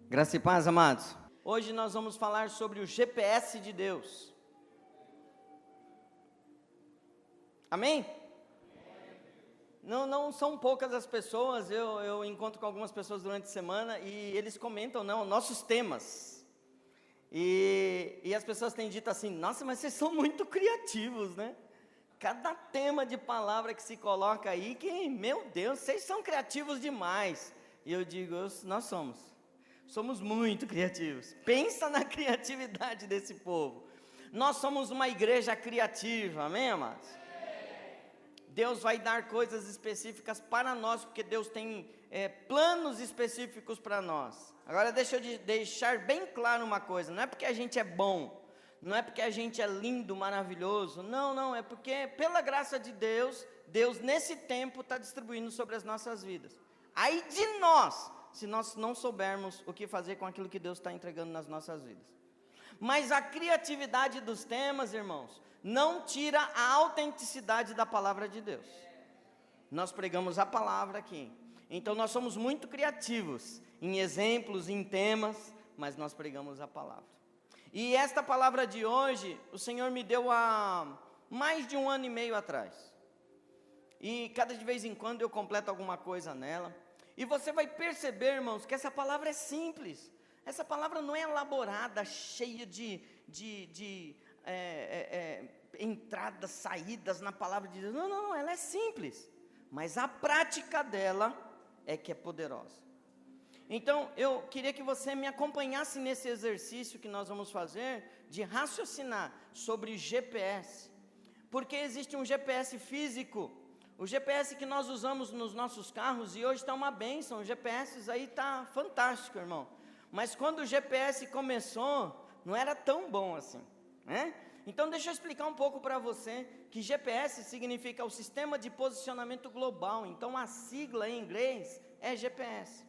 Graça e paz, amados. Hoje nós vamos falar sobre o GPS de Deus. Amém? Não são poucas as pessoas, eu encontro com algumas pessoas durante a semana e eles comentam, nossos temas. E as pessoas têm dito assim, nossa, mas vocês são muito criativos, né? Cada tema de palavra que se coloca aí, que, meu Deus, vocês são criativos demais. E eu digo, nós somos muito criativos. Pensa na criatividade desse povo. Nós somos uma igreja criativa, amém, amados? Deus vai dar coisas específicas para nós, porque Deus tem planos específicos para nós. Agora deixa eu deixar bem claro uma coisa, não é porque a gente é bom, não é porque a gente é lindo, maravilhoso, não, é porque pela graça de Deus, Deus nesse tempo está distribuindo sobre as nossas vidas. Aí de nós, se nós não soubermos o que fazer com aquilo que Deus está entregando nas nossas vidas. Mas a criatividade dos temas, irmãos, não tira a autenticidade da palavra de Deus. Nós pregamos a palavra aqui, então nós somos muito criativos em exemplos, em temas, mas nós pregamos a palavra. E esta palavra de hoje, o Senhor me deu há mais de 1 ano e meio atrás. E cada de vez em quando eu completo alguma coisa nela. E você vai perceber, irmãos, que essa palavra é simples. Essa palavra não é elaborada, cheia de entradas, saídas na palavra de Deus. Não, ela é simples. Mas a prática dela é que é poderosa. Então, eu queria que você me acompanhasse nesse exercício que nós vamos fazer, de raciocinar sobre GPS. Porque existe um GPS físico, o GPS que nós usamos nos nossos carros, e hoje está uma bênção, o GPS aí está fantástico, irmão. Mas quando o GPS começou, não era tão bom assim, né? Então deixa eu explicar um pouco para você, que GPS significa o Sistema de Posicionamento Global, então a sigla em inglês é GPS.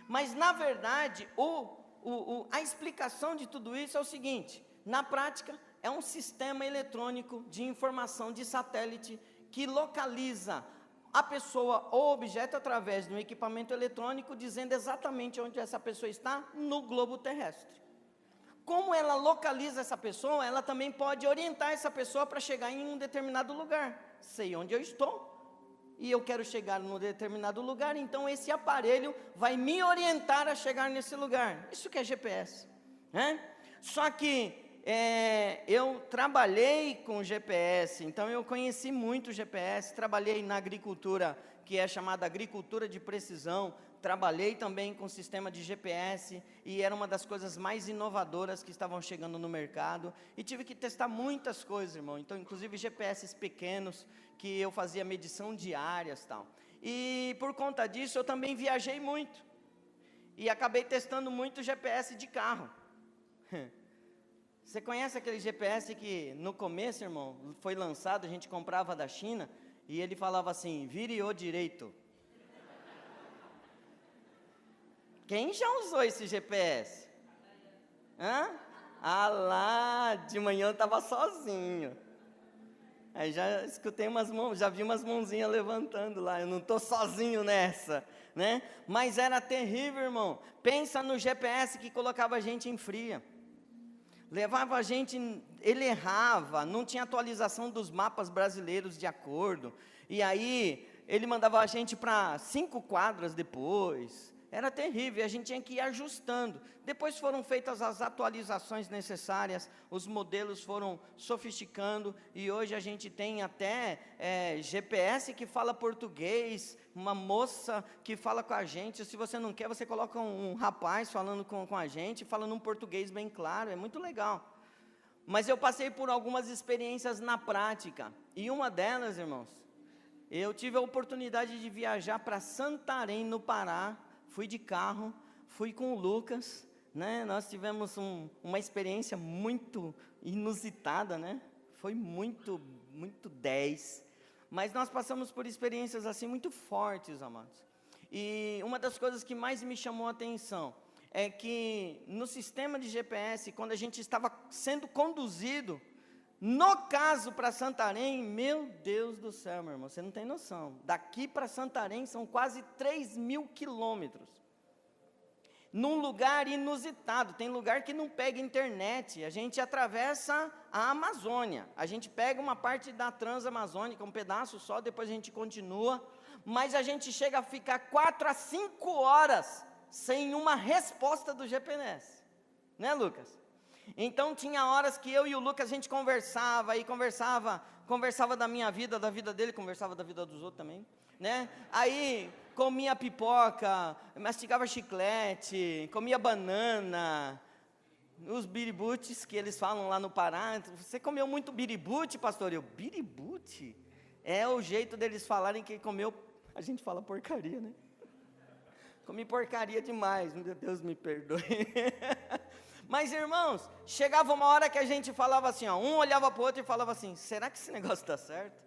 Mas na verdade, a explicação de tudo isso é o seguinte, na prática é um sistema eletrônico de informação de satélite, que localiza a pessoa ou objeto através de um equipamento eletrônico, dizendo exatamente onde essa pessoa está no globo terrestre. Como ela localiza essa pessoa, ela também pode orientar essa pessoa para chegar em um determinado lugar. Sei onde eu estou e eu quero chegar num determinado lugar, então esse aparelho vai me orientar a chegar nesse lugar. Isso que é GPS, né? Só que eu trabalhei com GPS, então eu conheci muito GPS, trabalhei na agricultura, que é chamada agricultura de precisão, trabalhei também com sistema de GPS, e era uma das coisas mais inovadoras que estavam chegando no mercado, e tive que testar muitas coisas, irmão, então inclusive GPS pequenos, que eu fazia medição de áreas e tal, e por conta disso eu também viajei muito, e acabei testando muito GPS de carro. Você conhece aquele GPS que no começo, irmão, foi lançado, a gente comprava da China, e ele falava assim, vire o direito. Quem já usou esse GPS? Hã? Ah lá, de manhã eu estava sozinho. Aí já escutei umas mãos, já vi umas mãozinhas levantando lá, eu não estou sozinho nessa, né? Mas era terrível, irmão. Pensa no GPS que colocava a gente em fria. Levava a gente, ele errava, não tinha atualização dos mapas brasileiros de acordo, e aí ele mandava a gente para 5 quadras depois, era terrível, a gente tinha que ir ajustando. Depois foram feitas as atualizações necessárias, os modelos foram sofisticando, e hoje a gente tem até GPS que fala português, uma moça que fala com a gente. Se você não quer, você coloca um rapaz falando com a gente, falando um português bem claro, é muito legal. Mas eu passei por algumas experiências na prática, e uma delas, irmãos, eu tive a oportunidade de viajar para Santarém, no Pará. Fui de carro, fui com o Lucas, né? Nós tivemos uma experiência muito inusitada, né? Foi muito 10, mas nós passamos por experiências assim muito fortes, amados. E uma das coisas que mais me chamou a atenção é que no sistema de GPS, quando a gente estava sendo conduzido, no caso para Santarém, meu Deus do céu, meu irmão, você não tem noção, daqui para Santarém são quase 3.000 quilômetros. num lugar inusitado. Tem lugar que não pega internet. A gente atravessa a Amazônia. A gente pega uma parte da Transamazônica, um pedaço só, depois a gente continua. Mas a gente chega a ficar 4 a 5 horas sem uma resposta do GPS. Né, Lucas? Então tinha horas que eu e o Lucas a gente conversava da minha vida, da vida dele, conversava da vida dos outros também, né? Aí comia pipoca, mastigava chiclete, comia banana, os biributes que eles falam lá no Pará. Você comeu muito biribute, pastor? Eu, biribute? É o jeito deles falarem que comeu, a gente fala porcaria, né? Comi porcaria demais, meu Deus me perdoe. Mas, irmãos, chegava uma hora que a gente falava assim, ó, um olhava para o outro e falava assim, será que esse negócio está certo?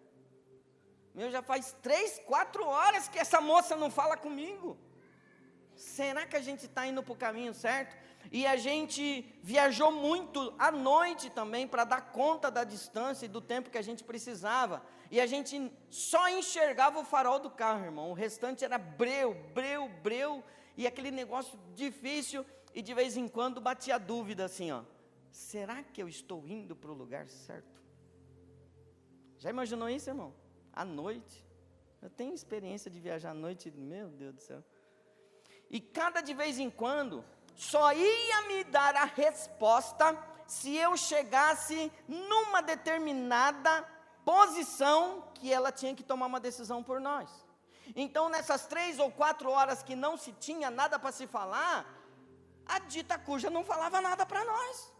Meu, já faz 3, 4 horas que essa moça não fala comigo. Será que a gente está indo para o caminho certo? E a gente viajou muito à noite também, para dar conta da distância e do tempo que a gente precisava. E a gente só enxergava o farol do carro, irmão. O restante era breu, e aquele negócio difícil. E de vez em quando batia a dúvida assim, ó, será que eu estou indo para o lugar certo? Já imaginou isso, irmão? À noite. Eu tenho experiência de viajar à noite, meu Deus do céu. E cada de vez em quando, só ia me dar a resposta se eu chegasse numa determinada posição que ela tinha que tomar uma decisão por nós. Então, nessas 3 ou 4 horas que não se tinha nada para se falar, a dita cuja não falava nada para nós,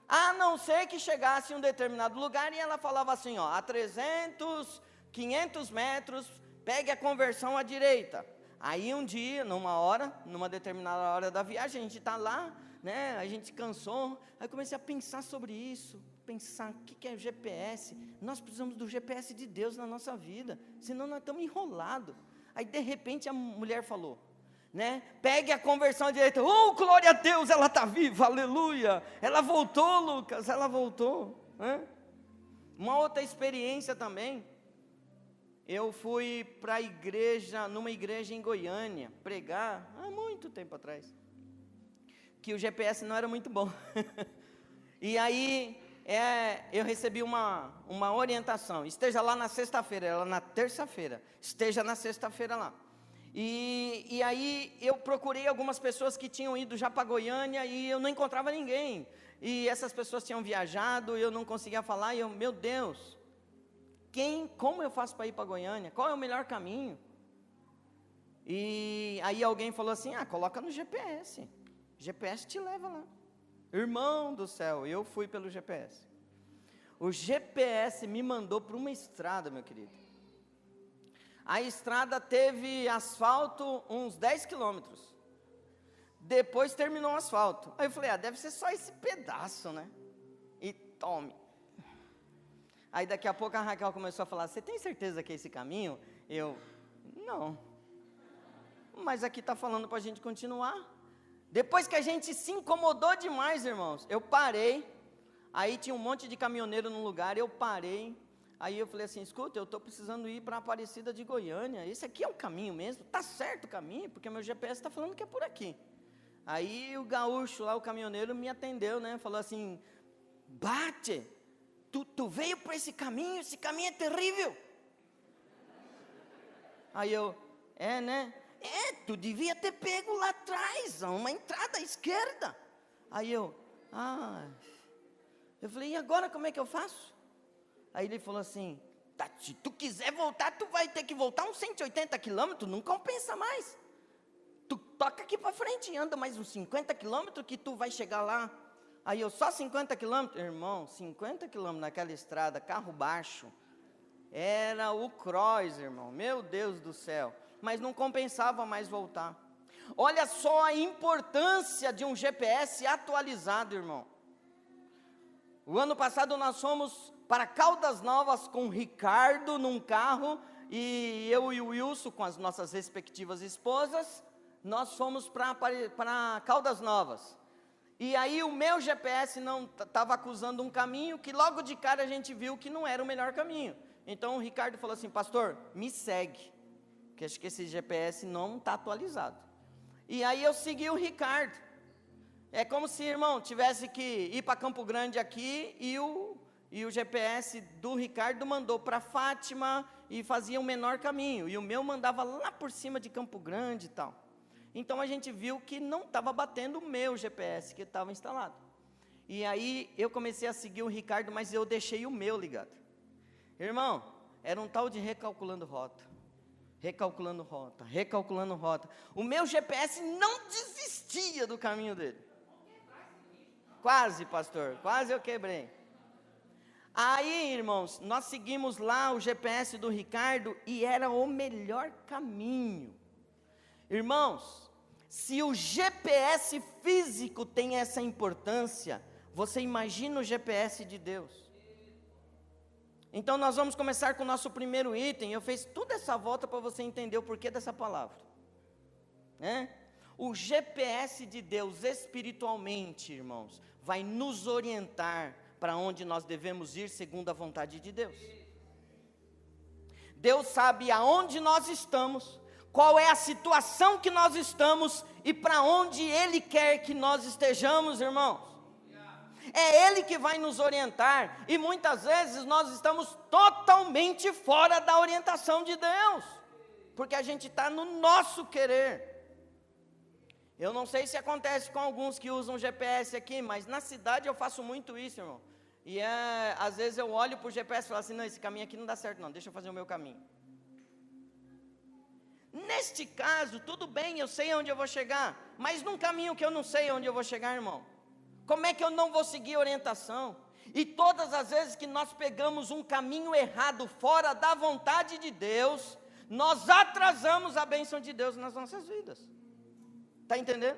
a não ser que chegasse em um determinado lugar e ela falava assim, ó, a 300, 500 metros, pegue a conversão à direita. Aí um dia, numa determinada hora da viagem, a gente está lá, né, a gente cansou, aí comecei a pensar sobre isso, o que é o GPS? Nós precisamos do GPS de Deus na nossa vida, senão nós estamos enrolados. Aí de repente a mulher falou, né? Pegue a conversão à direita. Oh, glória a Deus, ela está viva, aleluia. Ela voltou, Lucas, ela voltou, né? Uma outra experiência também. Eu fui para a igreja, numa igreja em Goiânia, pregar, há muito tempo atrás, que o GPS não era muito bom. E aí, eu recebi uma orientação, esteja lá na sexta-feira, era na terça-feira, esteja na sexta-feira lá. E aí eu procurei algumas pessoas que tinham ido já para Goiânia e eu não encontrava ninguém. E essas pessoas tinham viajado e eu não conseguia falar. E eu, meu Deus, como eu faço para ir para Goiânia? Qual é o melhor caminho? E aí alguém falou assim, coloca no GPS. GPS te leva lá. Irmão do céu, eu fui pelo GPS. O GPS me mandou para uma estrada, meu querido. A estrada teve asfalto uns 10 quilômetros. Depois terminou o asfalto. Aí eu falei, deve ser só esse pedaço, né? E tome. Aí daqui a pouco a Raquel começou a falar, você tem certeza que é esse caminho? Eu, não. Mas aqui está falando para a gente continuar. Depois que a gente se incomodou demais, irmãos, eu parei. Aí tinha um monte de caminhoneiro no lugar, eu parei. Aí eu falei assim, escuta, eu estou precisando ir para a Aparecida de Goiânia, esse aqui é o caminho mesmo? Está certo o caminho? Porque meu GPS está falando que é por aqui. Aí o gaúcho lá, o caminhoneiro, me atendeu, né? Falou assim, bate, tu veio por esse caminho é terrível. Aí eu, né? Tu devia ter pego lá atrás, uma entrada à esquerda. Aí eu falei, e agora como é que eu faço? Aí ele falou assim, se tu quiser voltar, tu vai ter que voltar uns 180 quilômetros, não compensa mais. Tu toca aqui para frente e anda mais uns 50 quilômetros que tu vai chegar lá. Aí eu, só 50 quilômetros? Irmão, 50 quilômetros naquela estrada, carro baixo, era o cross, irmão, meu Deus do céu. Mas não compensava mais voltar. Olha só a importância de um GPS atualizado, irmão. O ano passado nós fomos para Caldas Novas com o Ricardo num carro, e eu e o Wilson com as nossas respectivas esposas, nós fomos para Caldas Novas. E aí o meu GPS não estava acusando um caminho que logo de cara a gente viu que não era o melhor caminho. Então o Ricardo falou assim, pastor, me segue, que acho que esse GPS não está atualizado. E aí eu segui o Ricardo. É como se, irmão, tivesse que ir para Campo Grande aqui e o GPS do Ricardo mandou para Fátima e fazia um menor caminho. E o meu mandava lá por cima de Campo Grande e tal. Então a gente viu que não estava batendo o meu GPS que estava instalado. E aí eu comecei a seguir o Ricardo, mas eu deixei o meu ligado. Irmão, era um tal de recalculando rota. Recalculando rota, recalculando rota. O meu GPS não desistia do caminho dele. Quase, pastor, quase eu quebrei. Aí, irmãos, nós seguimos lá o GPS do Ricardo e era o melhor caminho. Irmãos, se o GPS físico tem essa importância, você imagina o GPS de Deus. Então nós vamos começar com o nosso primeiro item. Eu fiz toda essa volta para você entender o porquê dessa palavra. O GPS de Deus espiritualmente, irmãos, vai nos orientar para onde nós devemos ir segundo a vontade de Deus. Deus sabe aonde nós estamos, qual é a situação que nós estamos e para onde Ele quer que nós estejamos, irmãos. É Ele que vai nos orientar e muitas vezes nós estamos totalmente fora da orientação de Deus, porque a gente está no nosso querer. Eu não sei se acontece com alguns que usam GPS aqui, mas na cidade eu faço muito isso, irmão. E às vezes eu olho para o GPS e falo assim, não, esse caminho aqui não dá certo não, deixa eu fazer o meu caminho. Neste caso, tudo bem, eu sei onde eu vou chegar, mas num caminho que eu não sei onde eu vou chegar, irmão, como é que eu não vou seguir orientação? E todas as vezes que nós pegamos um caminho errado, fora da vontade de Deus, nós atrasamos a bênção de Deus nas nossas vidas. Está entendendo?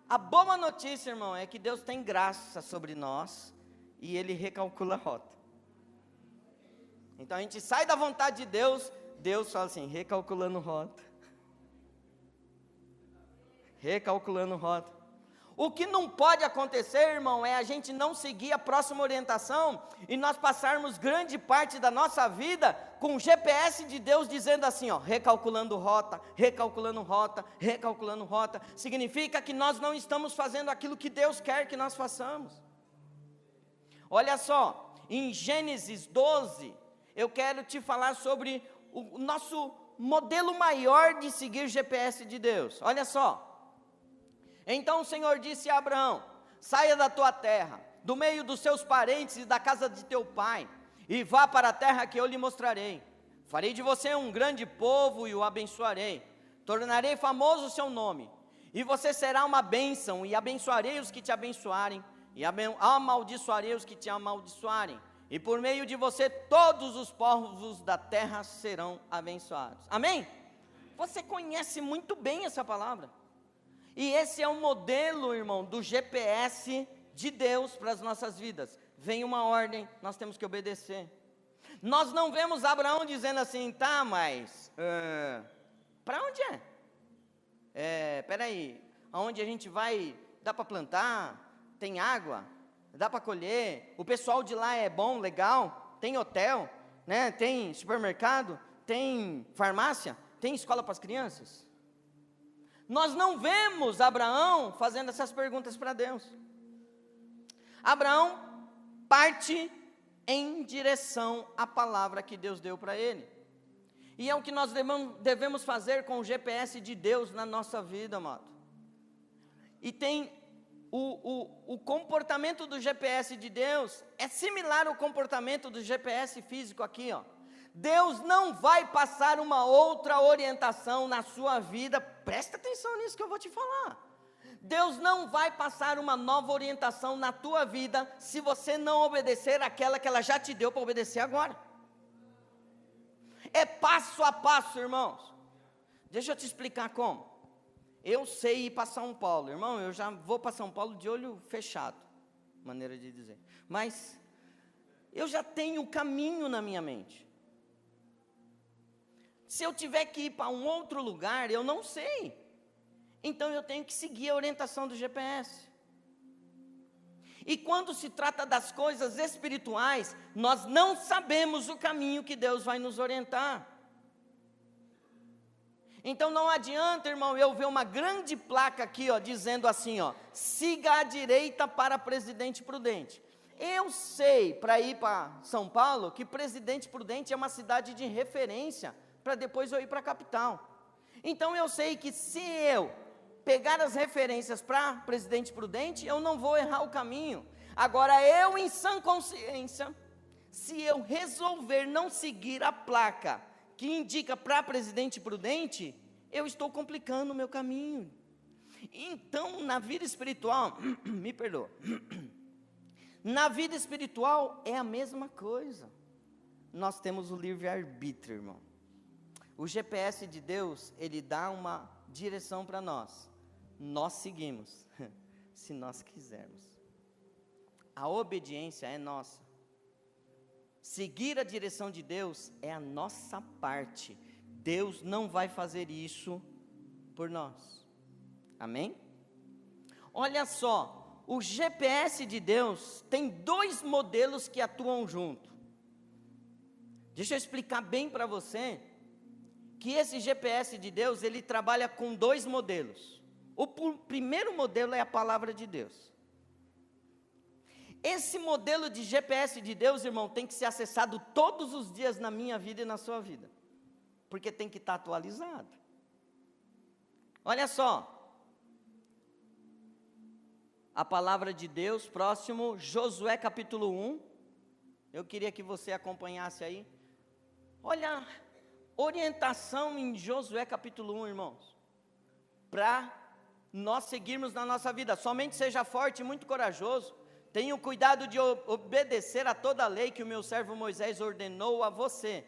A boa notícia, irmão, é que Deus tem graça sobre nós e Ele recalcula a rota. Então a gente sai da vontade de Deus, Deus fala assim, recalculando rota. Recalculando rota. O que não pode acontecer, irmão, é a gente não seguir a próxima orientação e nós passarmos grande parte da nossa vida com o GPS de Deus dizendo assim, ó, recalculando rota, recalculando rota, recalculando rota. Significa que nós não estamos fazendo aquilo que Deus quer que nós façamos. Olha só, em Gênesis 12, eu quero te falar sobre o nosso modelo maior de seguir o GPS de Deus. Olha só. Então o Senhor disse a Abraão, saia da tua terra, do meio dos seus parentes e da casa de teu pai, e vá para a terra que eu lhe mostrarei. Farei de você um grande povo e o abençoarei. Tornarei famoso o seu nome, e você será uma bênção, e abençoarei os que te abençoarem, e amaldiçoarei os que te amaldiçoarem. E por meio de você todos os povos da terra serão abençoados. Amém? Você conhece muito bem essa palavra. E esse é um modelo, irmão, do GPS de Deus para as nossas vidas. Vem uma ordem, nós temos que obedecer. Nós não vemos Abraão dizendo assim, tá, mas para onde é? Peraí, aonde a gente vai, dá para plantar, tem água, dá para colher, o pessoal de lá é bom, legal, tem hotel, né? Tem supermercado, tem farmácia, tem escola para as crianças. Nós não vemos Abraão fazendo essas perguntas para Deus. Abraão parte em direção à palavra que Deus deu para ele. E é o que nós devemos fazer com o GPS de Deus na nossa vida, amado. E tem o comportamento do GPS de Deus, é similar ao comportamento do GPS físico aqui, ó. Deus não vai passar uma outra orientação na sua vida, presta atenção nisso que eu vou te falar. Deus não vai passar uma nova orientação na tua vida, se você não obedecer aquela que ela já te deu para obedecer agora. É passo a passo, irmãos. Deixa eu te explicar como. Eu sei ir para São Paulo, irmão, eu já vou para São Paulo de olho fechado, maneira de dizer. Mas eu já tenho o caminho na minha mente. Se eu tiver que ir para um outro lugar, eu não sei. Então eu tenho que seguir a orientação do GPS. E quando se trata das coisas espirituais, nós não sabemos o caminho que Deus vai nos orientar. Então não adianta, irmão, eu ver uma grande placa aqui, ó, dizendo assim, ó, siga à direita para Presidente Prudente. Eu sei, para ir para São Paulo, que Presidente Prudente é uma cidade de referência, para depois eu ir para a capital. Então eu sei que se eu pegar as referências para Presidente Prudente, eu não vou errar o caminho. Agora eu, em sã consciência, se eu resolver não seguir a placa que indica para Presidente Prudente, eu estou complicando o meu caminho. Então, na vida espiritual, me perdoa, na vida espiritual é a mesma coisa. Nós temos o livre-arbítrio, irmão. O GPS de Deus, ele dá uma direção para nós. Nós seguimos, se nós quisermos. A obediência é nossa. Seguir a direção de Deus é a nossa parte. Deus não vai fazer isso por nós. Amém? Olha só, o GPS de Deus tem 2 modelos que atuam junto. Deixa eu explicar bem para você que esse GPS de Deus, ele trabalha com 2 modelos. O primeiro modelo é a palavra de Deus. Esse modelo de GPS de Deus, irmão, tem que ser acessado todos os dias na minha vida e na sua vida, porque tem que estar atualizado. Olha só, a palavra de Deus, próximo, Josué capítulo 1, eu queria que você acompanhasse aí. Olha, orientação em Josué capítulo 1, irmãos, para nós seguirmos na nossa vida. Somente seja forte e muito corajoso. Tenha o cuidado de obedecer a toda a lei que o meu servo Moisés ordenou a você.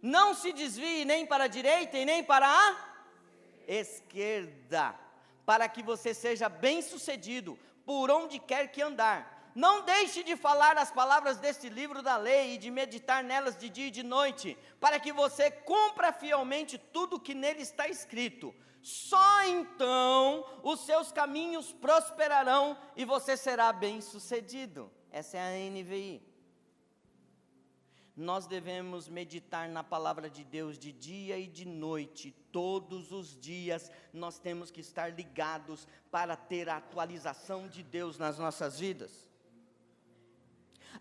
Não se desvie nem para a direita e nem para a esquerda, para que você seja bem-sucedido por onde quer que andar. Não deixe de falar as palavras deste livro da lei e de meditar nelas de dia e de noite, para que você cumpra fielmente tudo que nele está escrito. Só então os seus caminhos prosperarão e você será bem-sucedido. Essa é a NVI. Nós devemos meditar na palavra de Deus de dia e de noite, todos os dias. Nós temos que estar ligados para ter a atualização de Deus nas nossas vidas.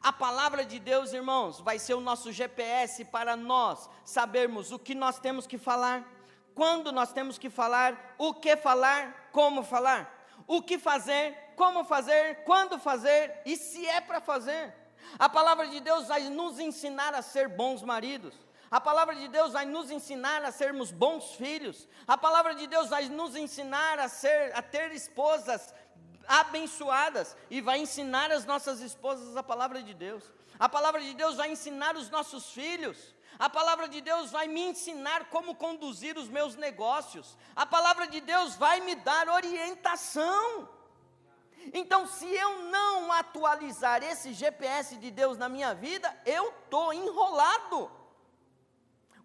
A palavra de Deus, irmãos, vai ser o nosso GPS para nós sabermos o que nós temos que falar, quando nós temos que falar, o que falar, como falar, o que fazer, como fazer, quando fazer e se é para fazer. A palavra de Deus vai nos ensinar a ser bons maridos. A palavra de Deus vai nos ensinar a sermos bons filhos. A palavra de Deus vai nos ensinar a ter esposas abençoadas e vai ensinar as nossas esposas a palavra de Deus. A palavra de Deus vai ensinar os nossos filhos. A palavra de Deus vai me ensinar como conduzir os meus negócios. A palavra de Deus vai me dar orientação. Então, se eu não atualizar esse GPS de Deus na minha vida, eu estou enrolado.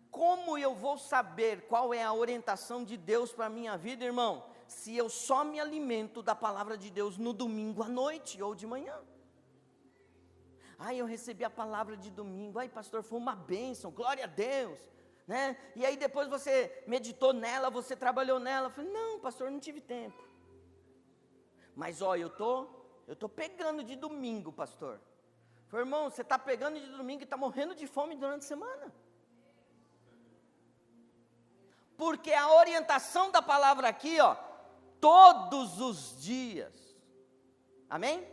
Como eu vou saber qual é a orientação de Deus para a minha vida, irmão? Se eu só me alimento da palavra de Deus no domingo à noite ou de manhã. Ai, eu recebi a palavra de domingo. Ai, pastor, foi uma bênção, glória a Deus, né? E aí depois você meditou nela, você trabalhou nela. Eu falei, não, pastor, não tive tempo. Mas, ó, eu tô pegando de domingo, pastor. Eu falei, irmão, você está pegando de domingo e está morrendo de fome durante a semana. Porque a orientação da palavra aqui, ó, todos os dias. Amém?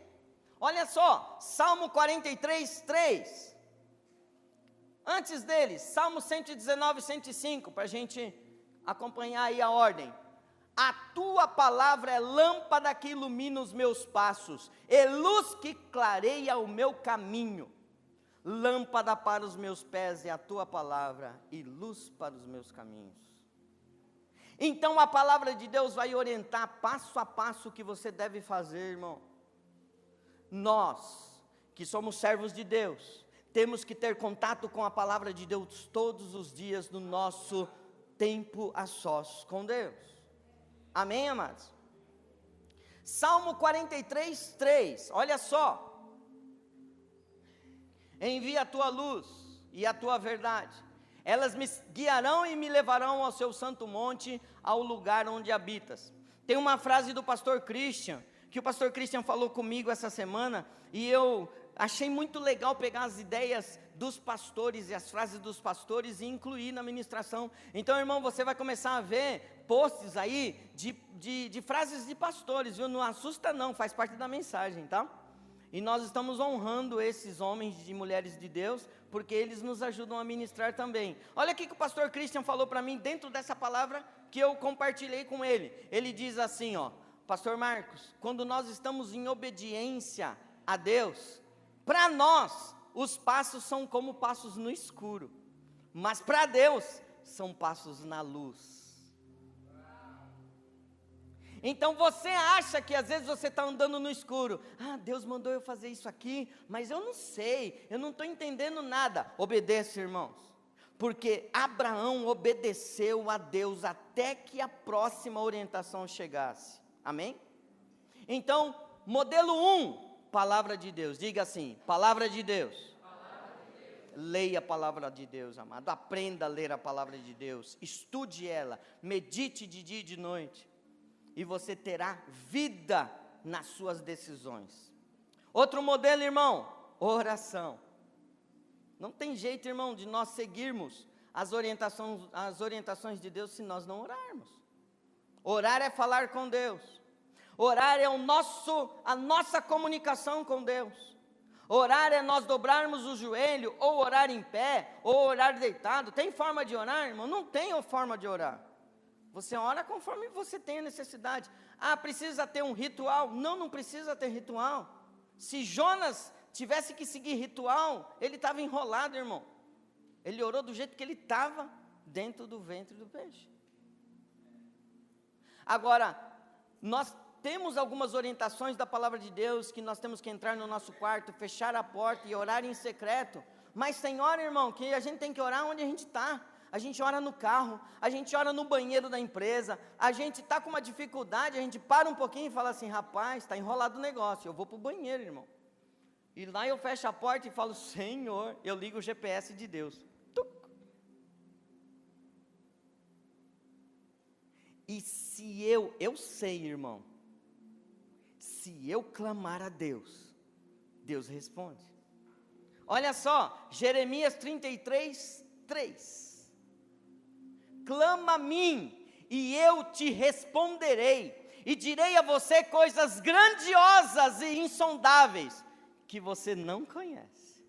Olha só, Salmo 43, 3. Antes deles, Salmo 119, 105, para a gente acompanhar aí a ordem. A tua palavra é lâmpada que ilumina os meus passos, e luz que clareia o meu caminho. Lâmpada para os meus pés é a tua palavra, e luz para os meus caminhos. Então a palavra de Deus vai orientar passo a passo o que você deve fazer, irmão. Nós, que somos servos de Deus, temos que ter contato com a palavra de Deus todos os dias no nosso tempo a sós com Deus. Amém, amados? Salmo 43, 3, olha só. Envia a tua luz e a tua verdade. elas me guiarão e me levarão ao seu santo monte, ao lugar onde habitas. Tem uma frase do pastor Christian, que o pastor Christian falou comigo essa semana, e eu achei muito legal pegar as ideias dos pastores e as frases dos pastores e incluir na ministração. Então, irmão, você vai começar a ver posts aí de frases de pastores, viu? Não assusta não, faz parte da mensagem, tá? E nós estamos honrando esses homens e mulheres de Deus, porque eles nos ajudam a ministrar também. Olha aqui que o pastor Christian falou para mim, dentro dessa palavra que eu compartilhei com ele. Ele diz assim, ó: pastor Marcos, quando nós estamos em obediência a Deus, para nós, os passos são como passos no escuro, mas para Deus, são passos na luz. Então você acha que às vezes você está andando no escuro, Deus mandou eu fazer isso aqui, mas eu não sei, eu não estou entendendo nada. Obedeça, irmãos, porque Abraão obedeceu a Deus até que a próxima orientação chegasse, amém? Então, modelo 1, palavra de Deus, diga assim, palavra de Deus. Leia a palavra de Deus, amado, aprenda a ler a palavra de Deus, estude ela, medite de dia e de noite, e você terá vida nas suas decisões. Outro modelo, irmão, oração. Não tem jeito, irmão, de nós seguirmos as orientações de Deus se nós não orarmos. Orar é falar com Deus. Orar é a nossa comunicação com Deus. Orar é nós dobrarmos o joelho, ou orar em pé, ou orar deitado. Tem forma de orar, irmão? Não tem forma de orar. Você ora conforme você tem a necessidade. Precisa ter um ritual? Não precisa ter ritual. Se Jonas tivesse que seguir ritual, ele estava enrolado, irmão. Ele orou do jeito que ele estava, dentro do ventre do peixe. Agora, nós temos algumas orientações da palavra de Deus, que nós temos que entrar no nosso quarto, fechar a porta e orar em secreto. Mas tem hora, irmão, que a gente tem que orar onde a gente está. A gente ora no carro, a gente ora no banheiro da empresa, a gente está com uma dificuldade, a gente para um pouquinho e fala assim, rapaz, está enrolado o negócio, eu vou para o banheiro, irmão. E lá eu fecho a porta e falo, Senhor, eu ligo o GPS de Deus. Tuc. E se eu sei, irmão, se eu clamar a Deus, Deus responde. Olha só, Jeremias 33:3. Clama a mim, e eu te responderei, e direi a você coisas grandiosas e insondáveis, que você não conhece.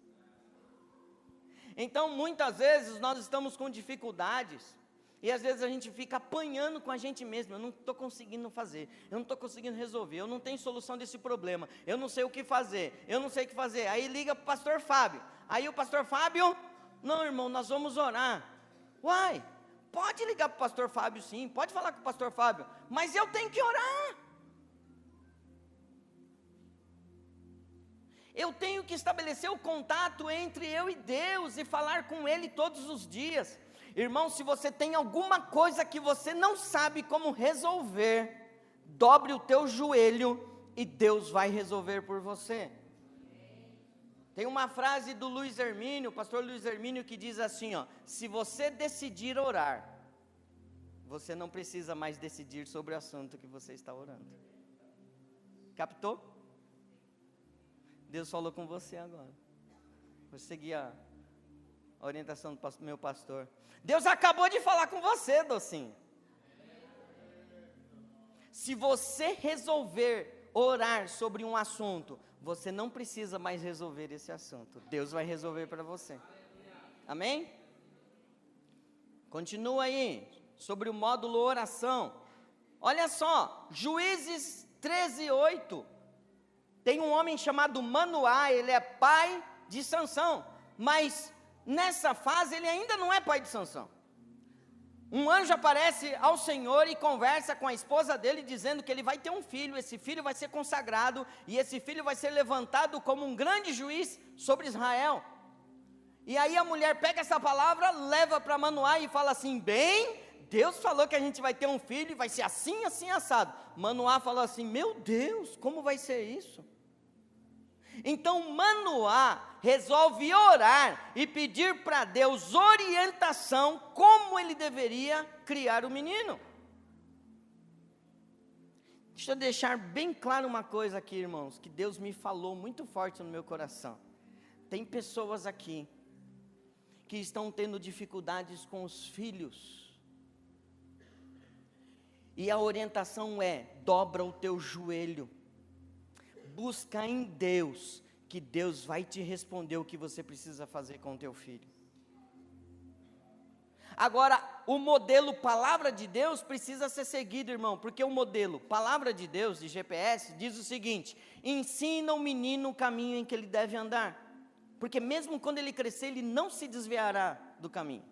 Então, muitas vezes, nós estamos com dificuldades, e às vezes a gente fica apanhando com a gente mesmo, eu não estou conseguindo fazer, eu não estou conseguindo resolver, eu não tenho solução desse problema, eu não sei o que fazer, aí liga para o pastor Fábio, aí o pastor Fábio, não, irmão, nós vamos orar. Uai, pode ligar para o pastor Fábio sim, pode falar com o pastor Fábio, mas eu tenho que orar. Eu tenho que estabelecer o contato entre eu e Deus e falar com Ele todos os dias. Irmão, se você tem alguma coisa que você não sabe como resolver, dobre o teu joelho e Deus vai resolver por você. Tem uma frase do Luiz Hermínio, o pastor Luiz Hermínio, que diz assim, ó: se você decidir orar, você não precisa mais decidir sobre o assunto que você está orando. Captou? Deus falou com você agora. Vou seguir a orientação do meu pastor. Deus acabou de falar com você, docinho. Se você resolver orar sobre um assunto, você não precisa mais resolver esse assunto. Deus vai resolver para você. Amém? Continua aí, sobre o módulo oração. Olha só, Juízes 13:8. Tem um homem chamado Manoá, ele é pai de Sansão, mas nessa fase ele ainda não é pai de Sansão. Um anjo aparece ao Senhor e conversa com a esposa dele, dizendo que ele vai ter um filho, esse filho vai ser consagrado, e esse filho vai ser levantado como um grande juiz sobre Israel. E aí a mulher pega essa palavra, leva para Manoá e fala assim, bem, Deus falou que a gente vai ter um filho, e vai ser assim, assim, assado. Manoá falou assim, meu Deus, como vai ser isso? Então Manoá resolve orar e pedir para Deus orientação como ele deveria criar o menino. Deixa eu deixar bem claro uma coisa aqui, irmãos, que Deus me falou muito forte no meu coração. Tem pessoas aqui que estão tendo dificuldades com os filhos. E a orientação é: dobra o teu joelho. Busca em Deus, que Deus vai te responder o que você precisa fazer com o teu filho. Agora, o modelo Palavra de Deus precisa ser seguido, irmão, porque o modelo Palavra de Deus, de GPS, diz o seguinte: ensina o menino o caminho em que ele deve andar, porque mesmo quando ele crescer, ele não se desviará do caminho.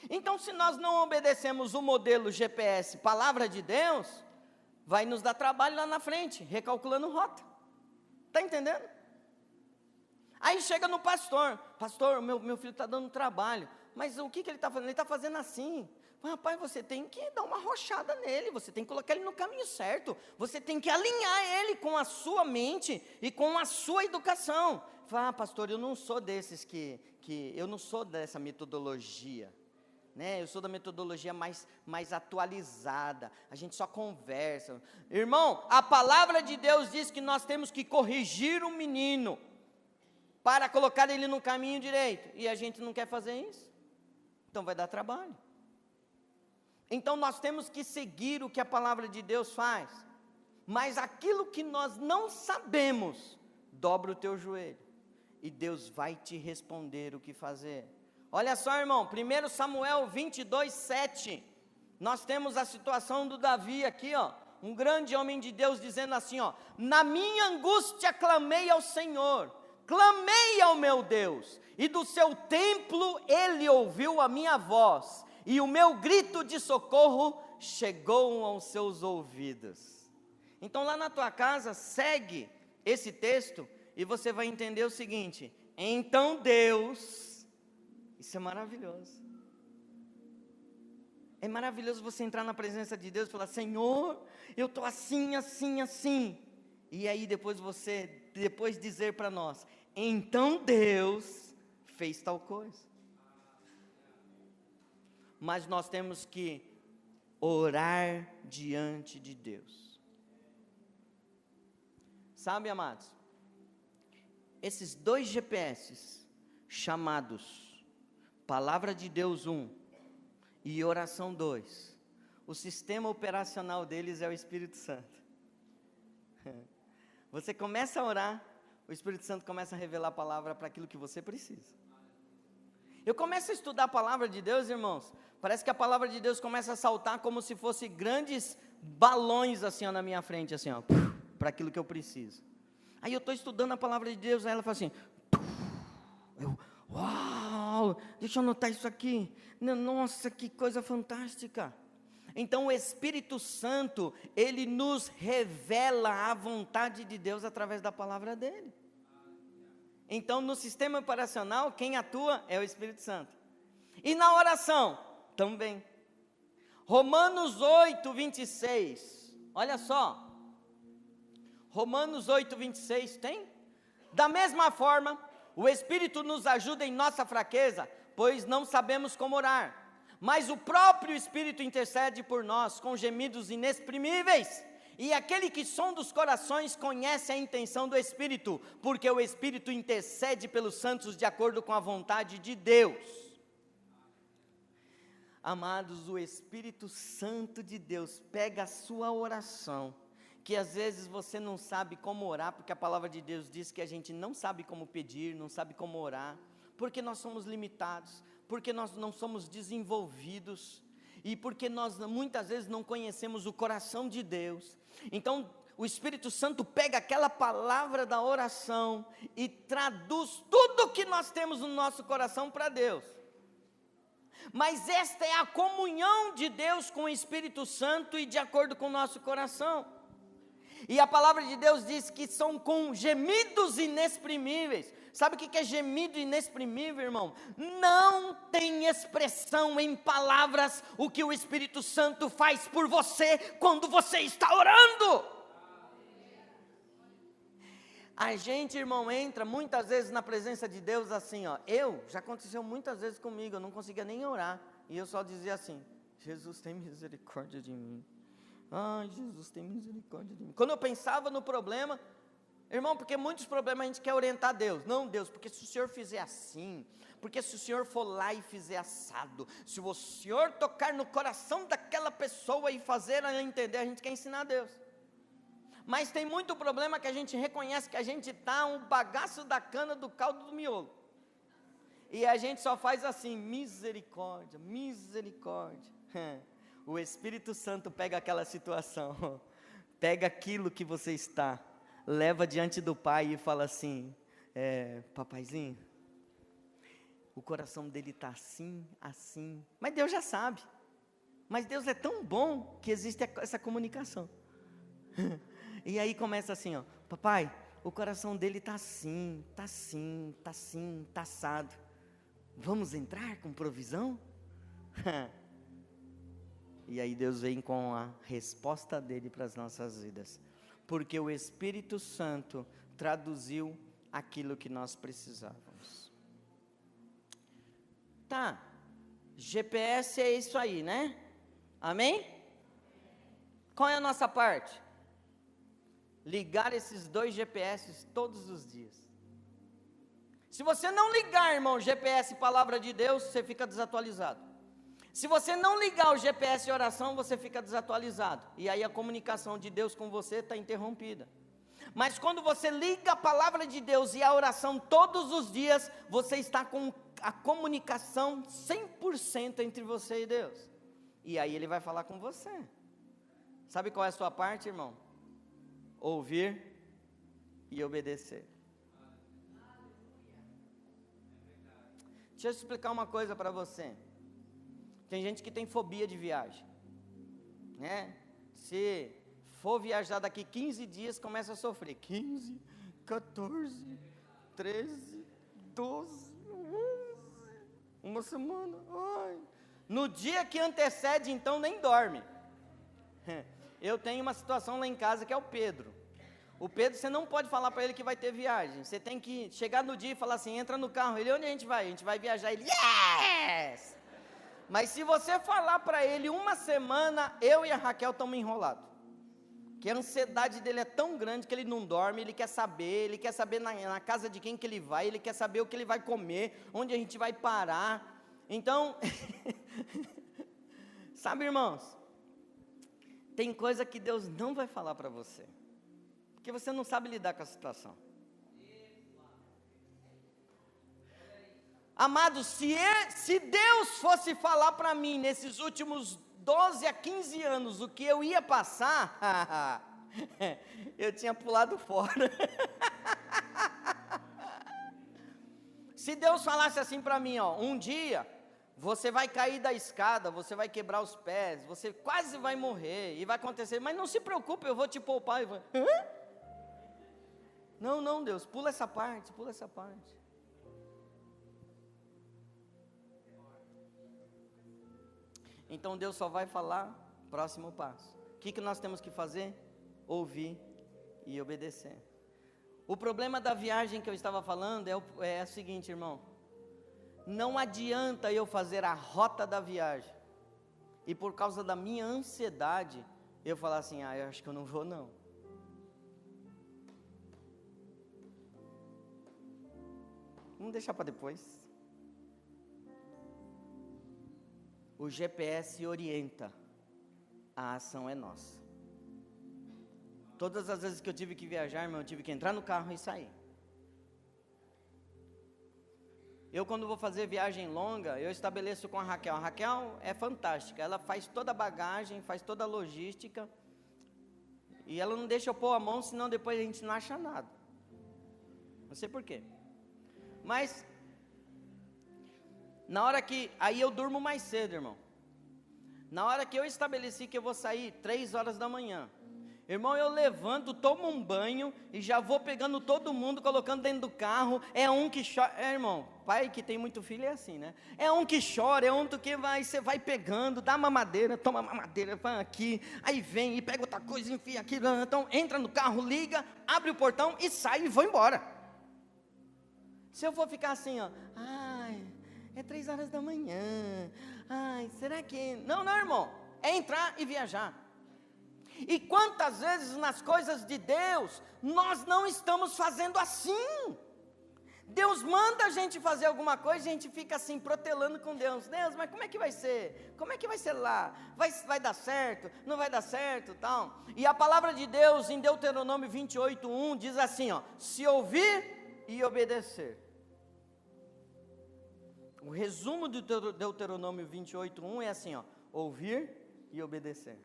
Então, se nós não obedecemos o modelo GPS Palavra de Deus, vai nos dar trabalho lá na frente, recalculando rota. Está entendendo? Aí chega no pastor: pastor, meu filho está dando trabalho. Mas o que ele está fazendo? Ele está fazendo assim. Rapaz, você tem que dar uma rochada nele, você tem que colocar ele no caminho certo, você tem que alinhar ele com a sua mente e com a sua educação. Fala: pastor, eu não sou desses eu não sou dessa metodologia, né? Eu sou da metodologia mais atualizada, a gente só conversa. Irmão, a palavra de Deus diz que nós temos que corrigir o menino, para colocar ele no caminho direito, e a gente não quer fazer isso. Então vai dar trabalho. Então nós temos que seguir o que a palavra de Deus faz. Mas aquilo que nós não sabemos, dobra o teu joelho, e Deus vai te responder o que fazer. Olha só, irmão, 1 Samuel 22:7, nós temos a situação do Davi aqui, ó, um grande homem de Deus, dizendo assim, ó: na minha angústia clamei ao Senhor, clamei ao meu Deus, e do seu templo ele ouviu a minha voz, e o meu grito de socorro chegou aos seus ouvidos. Então lá na tua casa, segue esse texto, e você vai entender o seguinte: então Deus, isso é maravilhoso. É maravilhoso você entrar na presença de Deus e falar: Senhor, eu estou assim, assim, assim. E aí depois dizer para nós: então Deus fez tal coisa. Mas nós temos que orar diante de Deus. Sabe, amados, esses dois GPS chamados Palavra de Deus 1 e Oração 2, o sistema operacional deles é o Espírito Santo. Você começa a orar, o Espírito Santo começa a revelar a palavra para aquilo que você precisa. Eu começo a estudar a palavra de Deus, irmãos, parece que a palavra de Deus começa a saltar como se fosse grandes balões assim, ó, na minha frente, assim, ó, para aquilo que eu preciso. Aí eu estou estudando a palavra de Deus, aí ela fala assim, uau, deixa eu anotar isso aqui, nossa, que coisa fantástica. Então o Espírito Santo, ele nos revela a vontade de Deus através da palavra dele. Então no sistema operacional, quem atua é o Espírito Santo. E na oração, também. Romanos 8:26, olha só. Romanos 8:26 tem? Da mesma forma, o Espírito nos ajuda em nossa fraqueza, pois não sabemos como orar. Mas o próprio Espírito intercede por nós com gemidos inexprimíveis. E aquele que sonda os corações conhece a intenção do Espírito, porque o Espírito intercede pelos santos de acordo com a vontade de Deus. Amados, o Espírito Santo de Deus pega a sua oração, que às vezes você não sabe como orar, porque a palavra de Deus diz que a gente não sabe como pedir, não sabe como orar, porque nós somos limitados, porque nós não somos desenvolvidos, e porque nós muitas vezes não conhecemos o coração de Deus. Então o Espírito Santo pega aquela palavra da oração e traduz tudo o que nós temos no nosso coração para Deus. Mas esta é a comunhão de Deus com o Espírito Santo e de acordo com o nosso coração. E a palavra de Deus diz que são com gemidos inexprimíveis. Sabe o que é gemido inexprimível, irmão? Não tem expressão em palavras o que o Espírito Santo faz por você quando você está orando. A gente, irmão, entra muitas vezes na presença de Deus assim, ó. Já aconteceu muitas vezes comigo, eu não conseguia nem orar. E eu só dizia assim, Jesus tem misericórdia de mim. Ai, Jesus tem misericórdia de mim. Quando eu pensava no problema, irmão, porque muitos problemas a gente quer orientar Deus. Não, Deus, porque se o Senhor fizer assim, porque se o Senhor for lá e fizer assado, se o Senhor tocar no coração daquela pessoa e fazer ela entender, a gente quer ensinar a Deus. Mas tem muito problema que a gente reconhece que a gente está um bagaço da cana do caldo do miolo. E a gente só faz assim, misericórdia, misericórdia. O Espírito Santo pega aquela situação, pega aquilo que você está, leva diante do Pai e fala assim, papaizinho, o coração dele está assim, assim. Mas Deus já sabe. Mas Deus é tão bom que existe essa comunicação. E aí começa assim, ó, papai, o coração dele está assim, está assim, está assim, está assado. Vamos entrar com provisão? E aí Deus vem com a resposta dele para as nossas vidas. Porque o Espírito Santo traduziu aquilo que nós precisávamos. Tá, GPS é isso aí, né? Amém? Qual é a nossa parte? Ligar esses 2 GPS todos os dias. Se você não ligar, irmão, GPS Palavra de Deus, você fica desatualizado. Se você não ligar o GPS oração, você fica desatualizado. E aí a comunicação de Deus com você está interrompida. Mas quando você liga a Palavra de Deus e a oração todos os dias, você está com a comunicação 100% entre você e Deus. E aí Ele vai falar com você. Sabe qual é a sua parte, irmão? Ouvir e obedecer. Deixa eu explicar uma coisa para você. Tem gente que tem fobia de viagem, né? Se for viajar daqui 15 dias, começa a sofrer. 15, 14, 13, 12, 11, uma semana. Ai. No dia que antecede, então, nem dorme. Eu tenho uma situação lá em casa que é o Pedro. O Pedro, você não pode falar para ele que vai ter viagem. Você tem que chegar no dia e falar assim, entra no carro. Ele, onde a gente vai? A gente vai viajar. Ele, yes! Mas se você falar para ele uma semana, eu e a Raquel estamos enrolados. Que a ansiedade dele é tão grande que ele não dorme, ele quer saber na casa de quem que ele vai, ele quer saber o que ele vai comer, onde a gente vai parar. Então, sabe, irmãos, tem coisa que Deus não vai falar para você, porque você não sabe lidar com a situação. Amados, se Deus fosse falar para mim nesses últimos 12 a 15 anos o que eu ia passar, eu tinha pulado fora. Se Deus falasse assim para mim, ó, um dia você vai cair da escada, você vai quebrar os pés, você quase vai morrer e vai acontecer, mas não se preocupe, eu vou te poupar. Não, Deus, pula essa parte, pula essa parte. Então Deus só vai falar, próximo passo. O que nós temos que fazer? Ouvir e obedecer. O problema da viagem que eu estava falando é o seguinte, irmão. Não adianta eu fazer a rota da viagem e por causa da minha ansiedade, eu falar assim, eu acho que eu não vou não. Vamos deixar para depois. O GPS orienta, a ação é nossa. Todas as vezes que eu tive que viajar, irmão, eu tive que entrar no carro e sair. Eu, quando vou fazer viagem longa, eu estabeleço com a Raquel. A Raquel é fantástica, ela faz toda a bagagem, faz toda a logística. E ela não deixa eu pôr a mão, senão depois a gente não acha nada. Não sei por quê. Mas na hora que, aí eu durmo mais cedo, irmão. Na hora que eu estabeleci que eu vou sair 3 horas da manhã, Irmão, eu levanto, tomo um banho e já vou pegando todo mundo, colocando dentro do carro. É um que chora, irmão, pai que tem muito filho é assim, né? É um que chora, é um que você vai pegando, dá mamadeira, toma mamadeira, vai aqui, aí vem e pega outra coisa, enfia aqui, então entra no carro, liga, abre o portão e sai e vou embora. Se eu for ficar assim, ó, ai, é 3 horas da manhã, ai, será que... Não, irmão, é entrar e viajar. E quantas vezes nas coisas de Deus, nós não estamos fazendo assim. Deus manda a gente fazer alguma coisa, a gente fica assim, protelando com Deus. Deus, mas como é que vai ser? Como é que vai ser lá? Vai dar certo? Não vai dar certo? Tal. E a palavra de Deus em Deuteronômio 28:1 diz assim, ó, se ouvir e obedecer. O resumo do Deuteronômio 28:1 é assim, ó, ouvir e obedecer.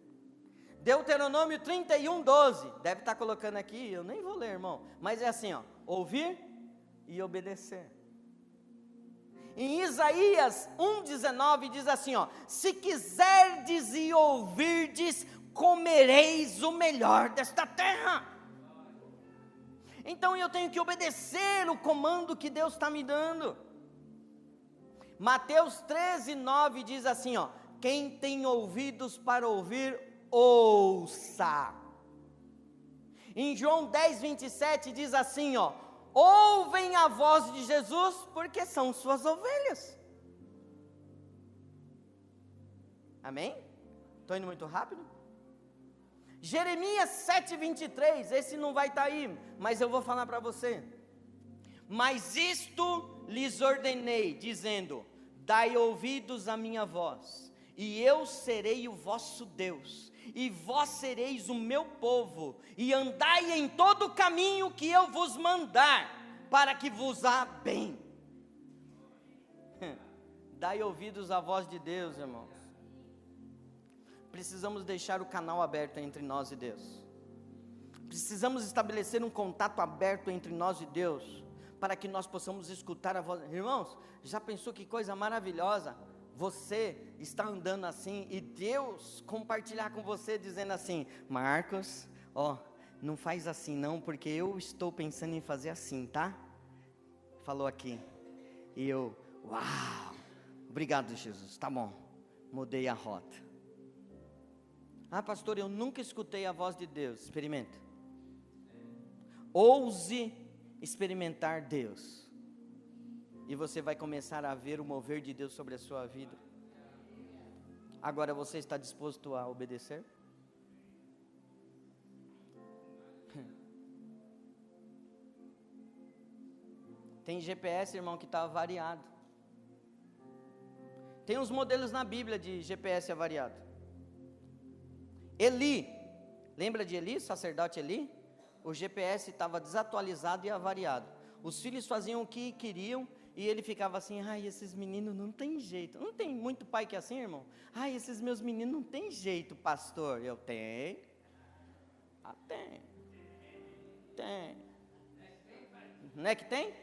Deuteronômio 31:12, deve estar colocando aqui, eu nem vou ler, irmão, mas é assim, ó, ouvir e obedecer. Em Isaías 1:19 diz assim, ó, se quiserdes e ouvirdes, comereis o melhor desta terra. Então eu tenho que obedecer o comando que Deus está me dando. Mateus 13:9 diz assim, ó, quem tem ouvidos para ouvir, ouça. Em João 10:27 diz assim, ó, ouvem a voz de Jesus, porque são suas ovelhas. Amém? Estou indo muito rápido? Jeremias 7:23, esse não vai estar aí, mas eu vou falar para você. Mas isto lhes ordenei, dizendo, dai ouvidos à minha voz, e eu serei o vosso Deus, e vós sereis o meu povo, e andai em todo o caminho que eu vos mandar, para que vos vá bem. Dai ouvidos à voz de Deus, irmãos. Precisamos deixar o canal aberto entre nós e Deus. Precisamos estabelecer um contato aberto entre nós e Deus, para que nós possamos escutar a voz. Irmãos, já pensou que coisa maravilhosa? Você está andando assim e Deus compartilhar com você dizendo assim, Marcos, ó, não faz assim não, porque eu estou pensando em fazer assim, tá? Falou aqui. E eu, uau, obrigado Jesus, tá bom, mudei a rota. Ah pastor, eu nunca escutei a voz de Deus. Experimenta. Ouse experimentar Deus, e você vai começar a ver o mover de Deus sobre a sua vida. Agora você está disposto a obedecer? Tem GPS, irmão, que está avariado. Tem uns modelos na Bíblia de GPS avariado. Eli, lembra de Eli, sacerdote Eli? O GPS estava desatualizado e avariado. Os filhos faziam o que queriam, e ele ficava assim, ai, esses meninos não tem jeito. Não tem muito pai que é assim, irmão? Ai, esses meus meninos não tem jeito, pastor. Eu tenho. Ah, tem. Tem. Não é que tem?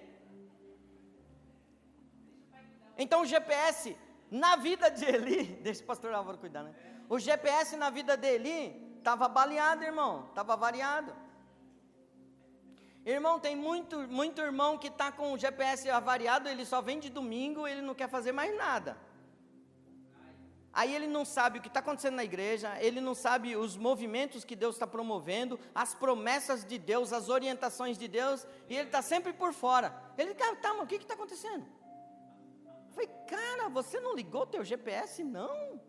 Então o GPS na vida de Eli, deixa o pastor Álvaro cuidar, né? O GPS na vida de Eli estava baleado, irmão, estava variado. Irmão, tem muito irmão que está com o GPS avariado, ele só vem de domingo, ele não quer fazer mais nada. Aí ele não sabe o que está acontecendo na igreja, ele não sabe os movimentos que Deus está promovendo, as promessas de Deus, as orientações de Deus, e ele está sempre por fora. Ele, tá, mas o que está acontecendo? Eu falei, cara, você não ligou o teu GPS? Não.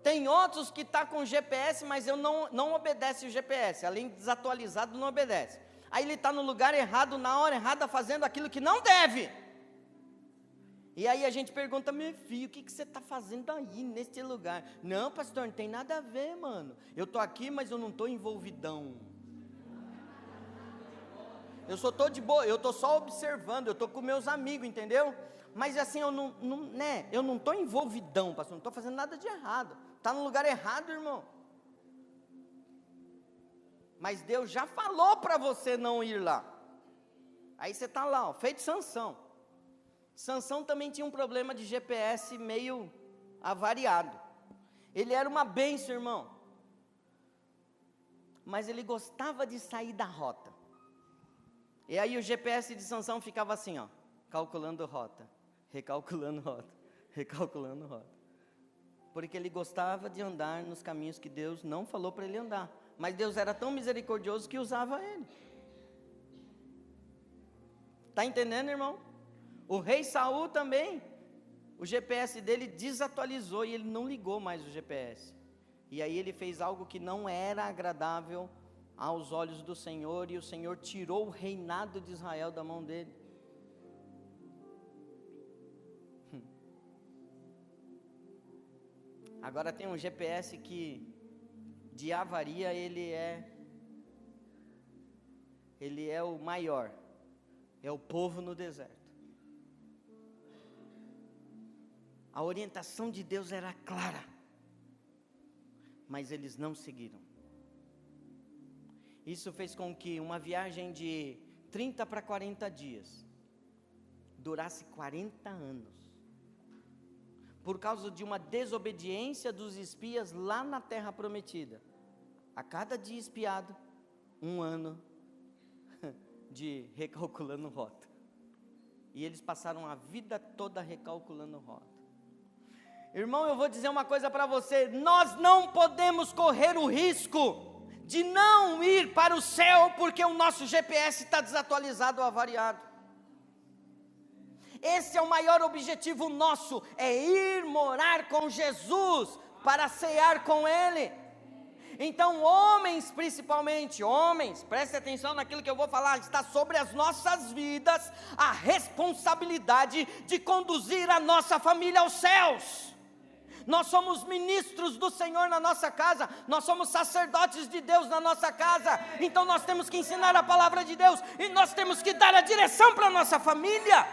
Tem outros que estão com GPS, mas eu não obedece o GPS, além de desatualizado, não obedece. Aí ele está no lugar errado, na hora errada, fazendo aquilo que não deve. E aí a gente pergunta, meu filho, o que você está fazendo aí, neste lugar? Não, pastor, não tem nada a ver, mano. Eu estou aqui, mas eu não estou envolvidão. Eu só estou de boa, eu estou só observando, eu estou com meus amigos, entendeu? Mas assim, eu não estou envolvidão, pastor, não estou fazendo nada de errado. Está no lugar errado, irmão. Mas Deus já falou para você não ir lá. Aí você está lá, ó, feito Sansão. Sansão também tinha um problema de GPS meio avariado. Ele era uma bênção, irmão. mas ele gostava de sair da rota. E aí o GPS de Sansão ficava assim, ó, calculando rota, recalculando rota, recalculando rota. Porque ele gostava de andar nos caminhos que Deus não falou para ele andar. Mas Deus era tão misericordioso que usava ele. Está entendendo, irmão? O rei Saul também, o GPS dele desatualizou e ele não ligou mais o GPS. E aí ele fez algo que não era agradável aos olhos do Senhor, e o Senhor tirou o reinado de Israel da mão dele. Agora tem um GPS que de avaria ele é o maior, é o povo no deserto. A orientação de Deus era clara, mas eles não seguiram. Isso fez com que uma viagem de 30 para 40 dias durasse 40 anos. Por causa de uma desobediência dos espias lá na terra prometida. A cada dia espiado, 1 ano de recalculando rota. E eles passaram a vida toda recalculando rota. Irmão, eu vou dizer uma coisa para você: nós não podemos correr o risco de não ir para o céu, porque o nosso GPS está desatualizado ou avariado. Esse é o maior objetivo nosso, é ir morar com Jesus, para cear com Ele. Então homens, principalmente homens, preste atenção naquilo que eu vou falar, está sobre as nossas vidas, a responsabilidade de conduzir a nossa família aos céus. Nós somos ministros do Senhor na nossa casa, nós somos sacerdotes de Deus na nossa casa, então nós temos que ensinar a palavra de Deus, e nós temos que dar a direção para a nossa família.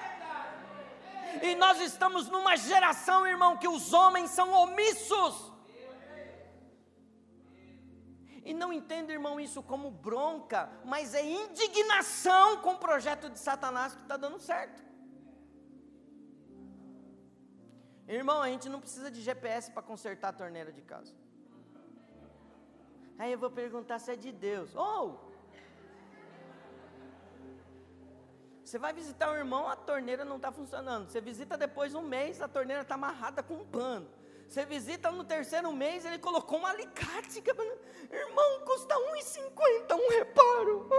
E nós estamos numa geração, irmão, que os homens são omissos. E não entendo, irmão, isso como bronca, mas é indignação com o projeto de Satanás que está dando certo. Irmão, a gente não precisa de GPS para consertar a torneira de casa. Aí eu vou perguntar se é de Deus. Você vai visitar um irmão, a torneira não está funcionando. Você visita depois de 1 mês, a torneira está amarrada com um pano. Você visita no 3º mês, ele colocou um alicate. Irmão, custa R$1,50 um reparo.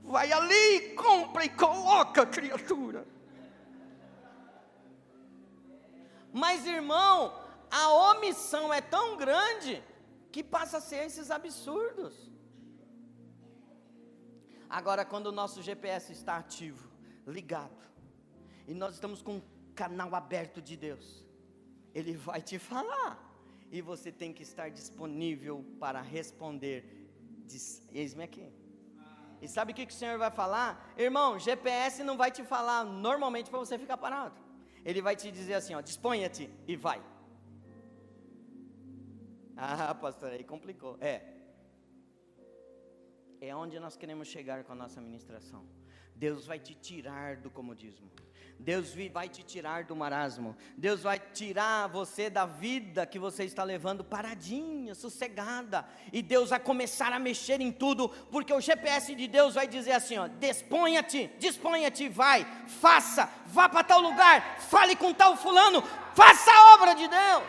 Vai ali, compra e coloca, criatura. Mas, irmão, a omissão é tão grande que passa a ser esses absurdos. Agora, quando o nosso GPS está ativo, ligado, e nós estamos com um canal aberto de Deus, Ele vai te falar, e você tem que estar disponível para responder. Eis-me aqui. E sabe o que o Senhor vai falar? Irmão, GPS não vai te falar normalmente para você ficar parado. Ele vai te dizer assim, ó, disponha-te e vai. Ah, pastor, aí complicou. É onde nós queremos chegar com a nossa ministração. Deus vai te tirar do comodismo. Deus vai te tirar do marasmo. Deus vai tirar você da vida que você está levando paradinha, sossegada. E Deus vai começar a mexer em tudo, porque o GPS de Deus vai dizer assim, ó, disponha-te, vai, faça, vá para tal lugar, fale com tal fulano, faça a obra de Deus.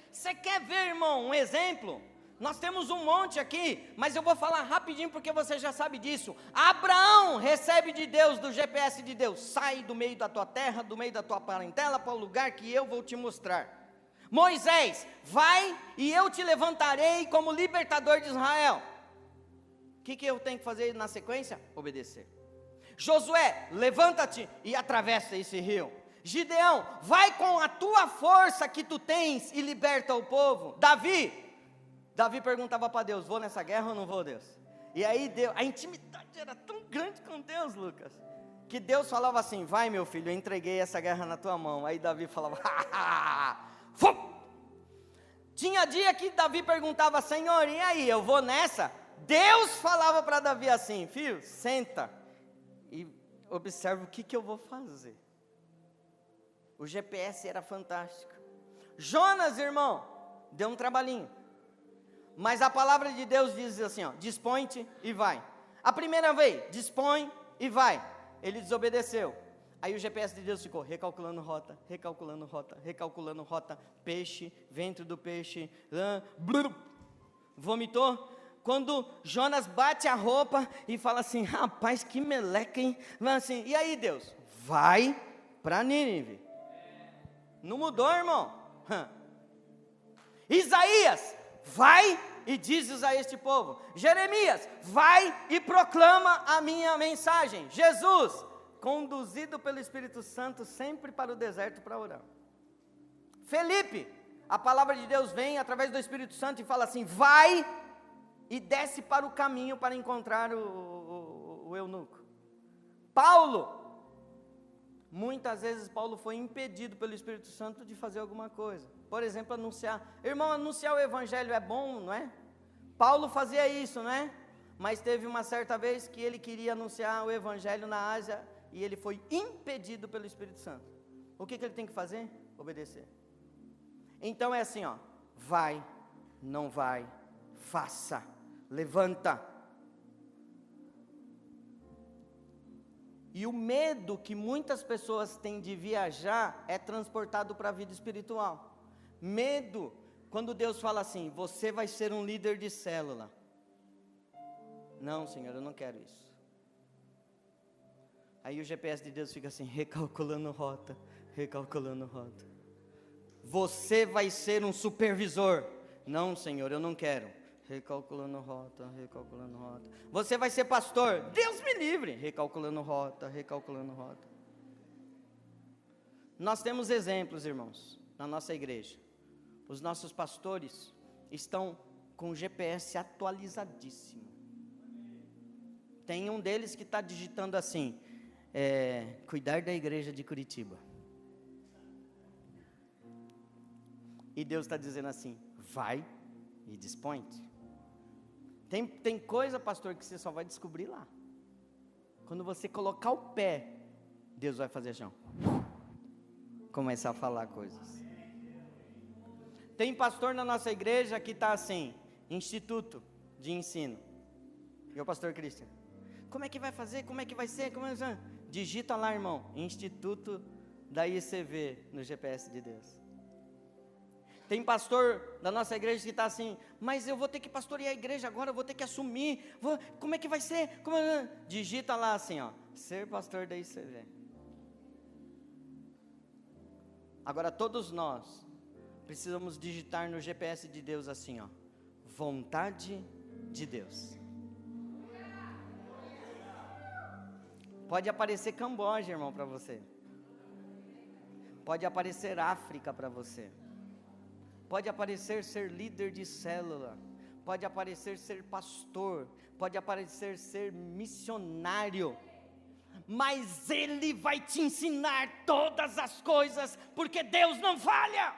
Você quer ver, irmão, um exemplo? Nós temos um monte aqui, mas eu vou falar rapidinho porque você já sabe disso. Abraão recebe de Deus, do GPS de Deus: sai do meio da tua terra, do meio da tua parentela, para o lugar que eu vou te mostrar. Moisés, vai e eu te levantarei como libertador de Israel. O que eu tenho que fazer na sequência? Obedecer. Josué, levanta-te e atravessa esse rio. Gideão, vai com a tua força que tu tens e liberta o povo. Davi perguntava para Deus, vou nessa guerra ou não vou, Deus? E aí Deus, a intimidade era tão grande com Deus, Lucas, que Deus falava assim, vai meu filho, eu entreguei essa guerra na tua mão. Aí Davi falava, Tinha dia que Davi perguntava, Senhor, e aí, eu vou nessa? Deus falava para Davi assim, filho, senta e observa o que eu vou fazer. O GPS era fantástico. Jonas, irmão, deu um trabalhinho. Mas a palavra de Deus diz assim, ó, dispõe-te e vai. A primeira vez, dispõe e vai. Ele desobedeceu. Aí o GPS de Deus ficou recalculando rota, recalculando rota, recalculando rota. Peixe, ventre do peixe, vomitou. Quando Jonas bate a roupa e fala assim, rapaz, que meleca, hein? Assim, e aí Deus, vai para Nínive. Não mudou, irmão? Isaías, vai e dizes a este povo. Jeremias, vai e proclama a minha mensagem. Jesus, conduzido pelo Espírito Santo sempre para o deserto para orar. Felipe, a palavra de Deus vem através do Espírito Santo e fala assim, vai e desce para o caminho para encontrar o eunuco. Paulo, muitas vezes Paulo foi impedido pelo Espírito Santo de fazer alguma coisa. Por exemplo, anunciar. Irmão, anunciar o evangelho é bom, não é? Paulo fazia isso, não é? Mas teve uma certa vez que ele queria anunciar o evangelho na Ásia e ele foi impedido pelo Espírito Santo. O que ele tem que fazer? Obedecer. Então é assim, ó, vai, não vai, faça, levanta. E o medo que muitas pessoas têm de viajar é transportado para a vida espiritual. Medo, quando Deus fala assim, você vai ser um líder de célula. Não, Senhor, eu não quero isso. Aí o GPS de Deus fica assim, recalculando rota, recalculando rota. Você vai ser um supervisor. Não, Senhor, eu não quero. Recalculando rota, recalculando rota. Você vai ser pastor. Deus me livre. Recalculando rota, recalculando rota. Nós temos exemplos, irmãos, na nossa igreja. Os nossos pastores estão com o GPS atualizadíssimo. Tem um deles que está digitando assim, cuidar da igreja de Curitiba. E Deus está dizendo assim, vai e dispõe-te. Tem coisa, pastor, que você só vai descobrir lá. Quando você colocar o pé, Deus vai fazer assim, começar a falar coisas. Tem pastor na nossa igreja que está assim, Instituto de Ensino. E o pastor Cristian, como é que vai fazer? Como é que vai ser? Digita lá, irmão, Instituto da ICV no GPS de Deus. Tem pastor da nossa igreja que está assim, mas eu vou ter que pastorear a igreja agora, eu vou ter que assumir, como é que vai ser? Digita lá assim, ó, ser pastor da ICV. Agora todos nós precisamos digitar no GPS de Deus assim, ó, vontade de Deus. Pode aparecer Camboja, irmão, para você. Pode aparecer África para você. Pode aparecer ser líder de célula. Pode aparecer ser pastor. Pode aparecer ser missionário. Mas Ele vai te ensinar todas as coisas, porque Deus não falha.